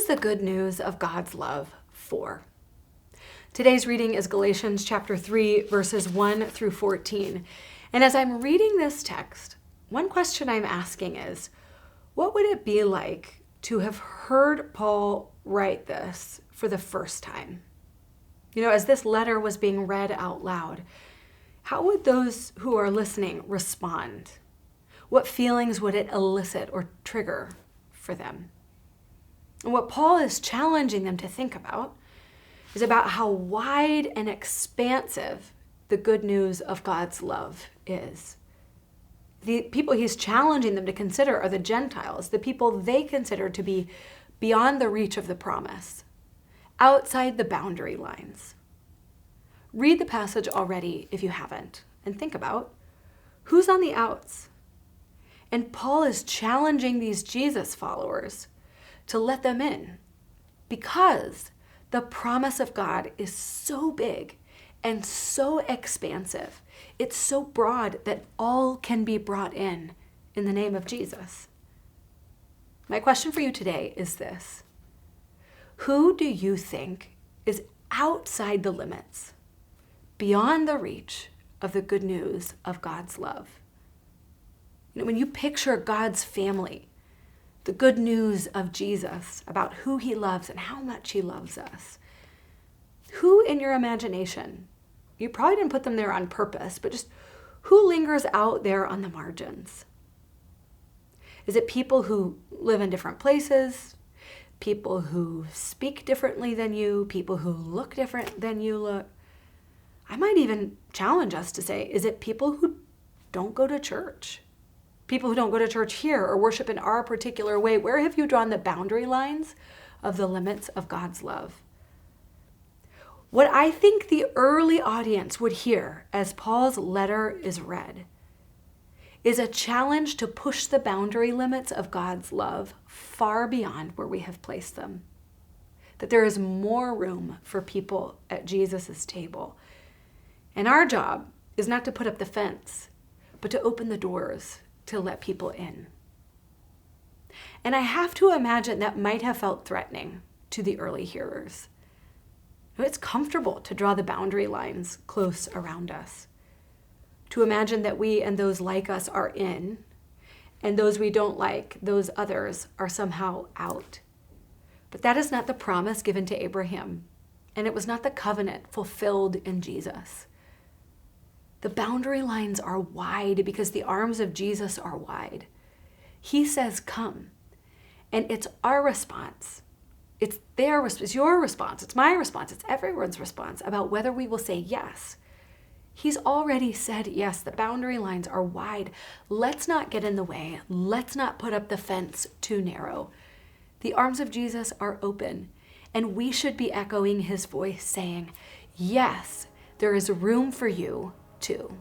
is the good news of God's love for? Today's reading is Galatians chapter 3, verses 1 through 14. And as I'm reading this text, one question I'm asking is, what would it be like to have heard Paul write this for the first time? As this letter was being read out loud, how would those who are listening respond? What feelings would it elicit or trigger for them? And what Paul is challenging them to think about is about how wide and expansive the good news of God's love is. The people he's challenging them to consider are the Gentiles, the people they consider to be beyond the reach of the promise, outside the boundary lines. Read the passage already if you haven't, and think about who's on the outs. And Paul is challenging these Jesus followers to let them in, because the promise of God is so big and so expansive. It's so broad that all can be brought in the name of Jesus. My question for you today is this: who do you think is outside the limits, beyond the reach of the good news of God's love? When you picture God's family, the good news of Jesus about who he loves and how much he loves us, who in your imagination, you probably didn't put them there on purpose, but just who lingers out there on the margins? Is it people who live in different places, people who speak differently than you, people who look different than you look? I might even challenge us to say, is it people who don't go to church? People who don't go to church here or worship in our particular way? Where have you drawn the boundary lines of the limits of God's love? What I think the early audience would hear as Paul's letter is read is a challenge to push the boundary limits of God's love far beyond where we have placed them. That there is more room for people at Jesus' table. And our job is not to put up the fence, but to open the doors to let people in. And I have to imagine that might have felt threatening to the early hearers. It's comfortable to draw the boundary lines close around us, to imagine that we and those like us are in, and those we don't like, those others, are somehow out. But that is not the promise given to Abraham, and it was not the covenant fulfilled in Jesus. The boundary lines are wide because the arms of Jesus are wide. He says, come. And it's our response. It's their response. It's your response. It's my response. It's everyone's response about whether we will say yes. He's already said yes. The boundary lines are wide. Let's not get in the way. Let's not put up the fence too narrow. The arms of Jesus are open, and we should be echoing his voice saying, yes, there is room for you too.